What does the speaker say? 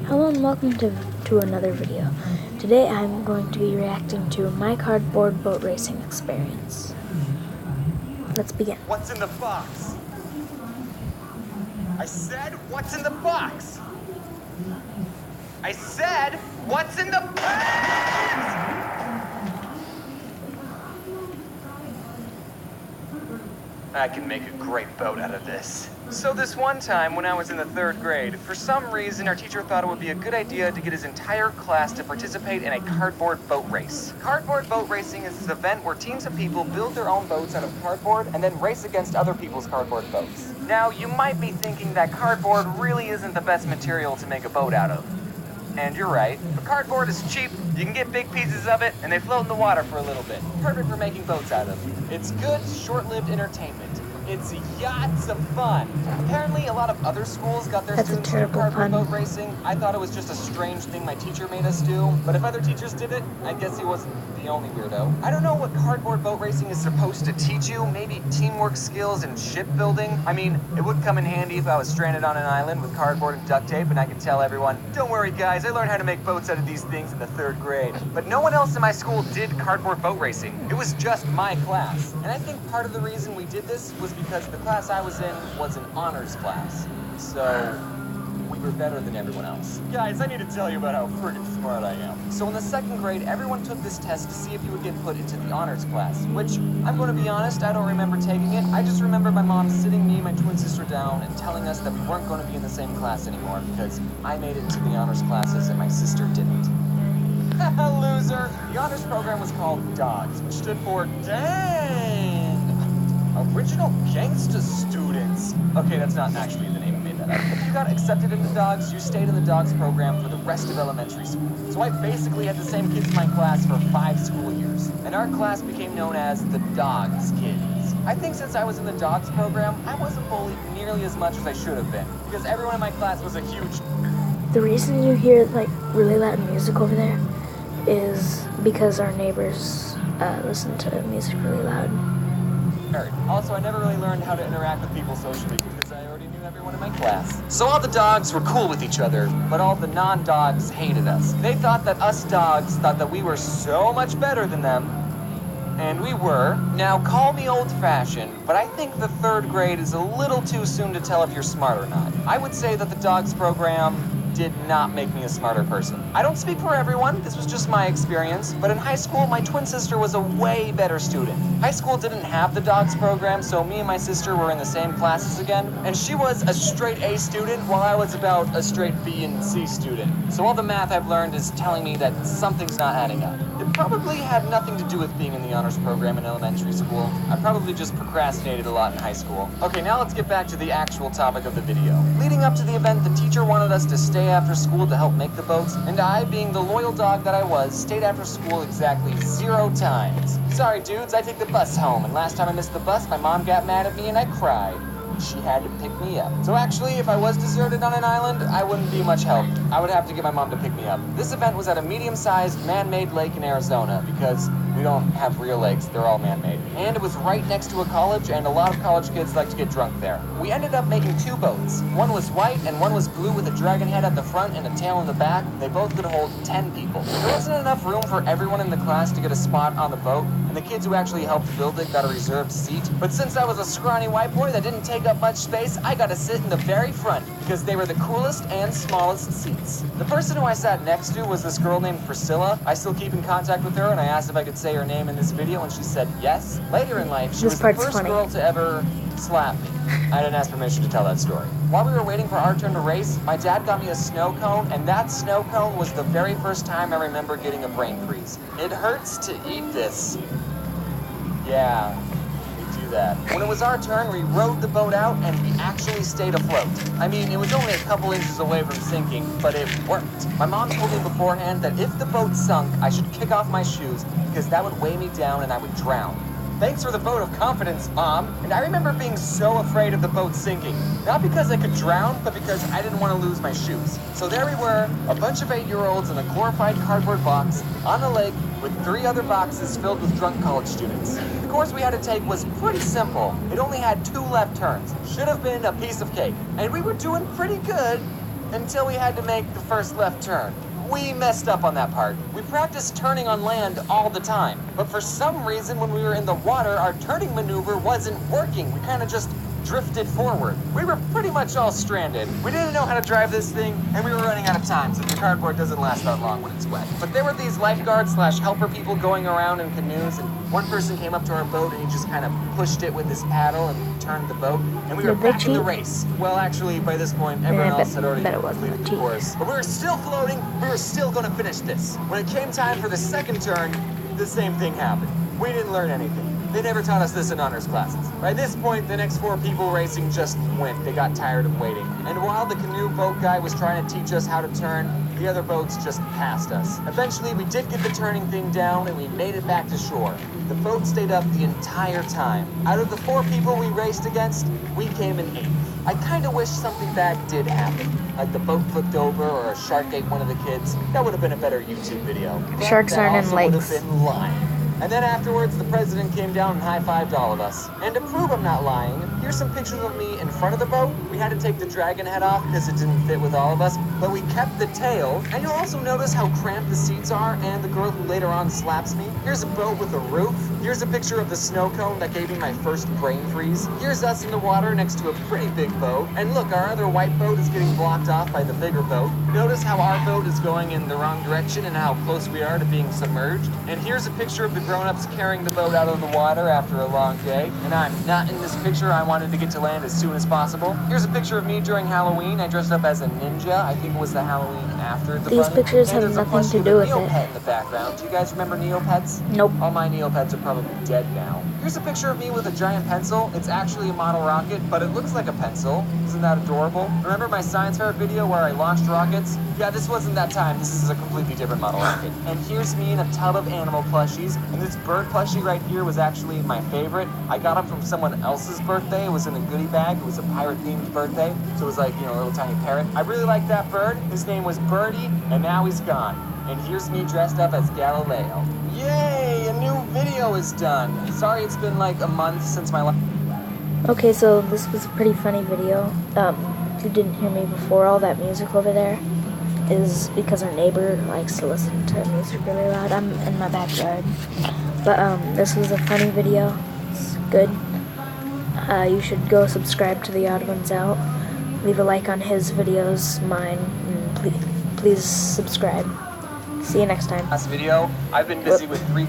Hello and welcome to another video. Today I'm going to be reacting to my cardboard boat racing experience. Let's begin. What's in the box? I said, what's in the box? I said, what's in the box? I can make a great boat out of this. So this one time when I was in the 3rd grade, for some reason our teacher thought it would be a good idea to get his entire class to participate in a cardboard boat race. Cardboard boat racing is this event where teams of people build their own boats out of cardboard and then race against other people's cardboard boats. Now, you might be thinking that cardboard really isn't the best material to make a boat out of. And you're right, but cardboard is cheap, you can get big pieces of it, and they float in the water for a little bit. Perfect for making boats out of. It's good, short-lived entertainment. It's yachts of fun. Apparently, a lot of other schools got their That's a students do terrible cardboard pun. boat racing. I thought it was just a strange thing my teacher made us do, but if other teachers did it, I guess he wasn't the only weirdo. I don't know what cardboard boat racing is supposed to teach you. Maybe teamwork skills and shipbuilding. I mean, it would come in handy if I was stranded on an island with cardboard and duct tape and I could tell everyone, don't worry guys, I learned how to make boats out of these things in the 3rd grade. But no one else in my school did cardboard boat racing. It was just my class. And I think part of the reason we did this was because the class I was in was an honors class. So we were better than everyone else. Guys, I need to tell you about how friggin' smart I am. So in the 2nd grade, everyone took this test to see if you would get put into the honors class, which, I'm going to be honest, I don't remember taking it. I just remember my mom sitting me and my twin sister down and telling us that we weren't going to be in the same class anymore because I made it into the honors classes and my sister didn't. Loser! The honors program was called DOGS, which stood for Dang! Original Gangsta Students. Okay, that's not actually the name, I made that up. If you got accepted into DOGS, you stayed in the DOGS program for the rest of elementary school. So I basically had the same kids in my class for 5 school years. And our class became known as the DOGS kids. I think since I was in the DOGS program, I wasn't bullied nearly as much as I should have been. Because everyone in my class was a huge... The reason you hear like really loud music over there is because our neighbors listen to music really loud. Also, I never really learned how to interact with people socially because I already knew everyone in my class. So all the dogs were cool with each other, but all the non-dogs hated us. They thought that us dogs thought that we were so much better than them, and we were. Now, call me old-fashioned, but I think the 3rd grade is a little too soon to tell if you're smart or not. I would say that the dogs program did not make me a smarter person. I don't speak for everyone, this was just my experience, but in high school, my twin sister was a way better student. High school didn't have the DOGS program, so me and my sister were in the same classes again, and she was a straight A student, while I was about a straight B and C student. So all the math I've learned is telling me that something's not adding up. It probably had nothing to do with being in the honors program in elementary school. I probably just procrastinated a lot in high school. Okay, now let's get back to the actual topic of the video. Leading up to the event, the teacher wanted us to stay after school to help make the boats, and I, being the loyal dog that I was, stayed after school exactly 0 times. Sorry dudes, I take the bus home, and last time I missed the bus, my mom got mad at me and I cried. She had to pick me up. So actually, if I was deserted on an island, I wouldn't be much help. I would have to get my mom to pick me up. This event was at a medium-sized man-made lake in Arizona because we don't have real lakes, they're all man-made. And it was right next to a college, and a lot of college kids like to get drunk there. We ended up making 2 boats. One was white, and one was blue with a dragon head at the front and a tail in the back. They both could hold 10 people. There wasn't enough room for everyone in the class to get a spot on the boat, and the kids who actually helped build it got a reserved seat. But since I was a scrawny white boy that didn't take up much space, I got to sit in the very front because they were the coolest and smallest seats. The person who I sat next to was this girl named Priscilla. I still keep in contact with her, and I asked if I could say her name in this video, and she said yes. Later in life, she was the first girl to ever slap me. I didn't ask permission to tell that story. While we were waiting for our turn to race, my dad got me a snow cone, and that snow cone was the very first time I remember getting a brain freeze. It hurts to eat this. Yeah. That. When it was our turn, we rowed the boat out and we actually stayed afloat. I mean, it was only a couple inches away from sinking, but it worked. My mom told me beforehand that if the boat sunk, I should kick off my shoes because that would weigh me down and I would drown. Thanks for the vote of confidence, Mom. And I remember being so afraid of the boat sinking. Not because I could drown, but because I didn't want to lose my shoes. So there we were, a bunch of 8-year-olds in a glorified cardboard box on the lake with 3 other boxes filled with drunk college students. The course we had to take was pretty simple. It only had 2 left turns. Should have been a piece of cake. And we were doing pretty good until we had to make the first left turn. We messed up on that part. We practiced turning on land all the time, but for some reason when we were in the water, our turning maneuver wasn't working. We kind of just drifted forward. We were pretty much all stranded. We didn't know how to drive this thing, and we were running out of time, so the cardboard doesn't last that long when it's wet. But there were these lifeguards / helper people going around in canoes, and one person came up to our boat and he just kind of pushed it with his paddle and turned the boat, and we were back in the race. Well, actually, by this point, everyone else had already completed the course. But we were still floating, we were still going to finish this. When it came time for the second turn, the same thing happened. We didn't learn anything. They never taught us this in honors classes. By this point, the next 4 people racing just went. They got tired of waiting. And while the canoe boat guy was trying to teach us how to turn, the other boats just passed us. Eventually, we did get the turning thing down and we made it back to shore. The boat stayed up the entire time. Out of the 4 people we raced against, we came in 8th. I kinda wish something bad did happen, like the boat flipped over or a shark ate one of the kids. That would have been a better YouTube video. Sharks aren't in lakes. Would have been lying. And then afterwards, the president came down and high-fived all of us. And to prove I'm not lying, here's some pictures of me in front of the boat. We had to take the dragon head off because it didn't fit with all of us, but we kept the tail. And you'll also notice how cramped the seats are and the girl who later on slaps me. Here's a boat with a roof. Here's a picture of the snow cone that gave me my first brain freeze. Here's us in the water next to a pretty big boat. And look, our other white boat is getting blocked off by the bigger boat. Notice how our boat is going in the wrong direction and how close we are to being submerged. And here's a picture of the grown-ups carrying the boat out of the water after a long day. And I'm not in this picture. I wanted to get to land as soon as possible. Here's a picture of me during Halloween. I dressed up as a ninja. I think it was the Halloween after the These pictures have nothing to do with it. Neopet in the background. Do you guys remember Neopets? Nope. All my Neopets are probably dead now. Here's a picture of me with a giant pencil. It's actually a model rocket, but it looks like a pencil. Isn't that adorable? Remember my science fair video where I launched rockets? Yeah, this wasn't that time. This is a completely different model rocket. And here's me in a tub of animal plushies. And this bird plushie right here was actually my favorite. I got it from someone else's birthday. It was in a goodie bag. It was a pirate-themed birthday. So it was like, a little tiny parrot. I really liked that bird. His name was Birdie, and now he's gone. And here's me dressed up as Galileo. Yay! A new video is done. Sorry it's been like a month since my last... Okay, so this was a pretty funny video. If you didn't hear me before, all that music over there is because our neighbor likes to listen to music really loud. I'm in my backyard. But this was a funny video. It's good. You should go subscribe to the Odd Ones Out. Leave a like on his videos, mine, and please subscribe. See you next time. Last video, I've been busy with 3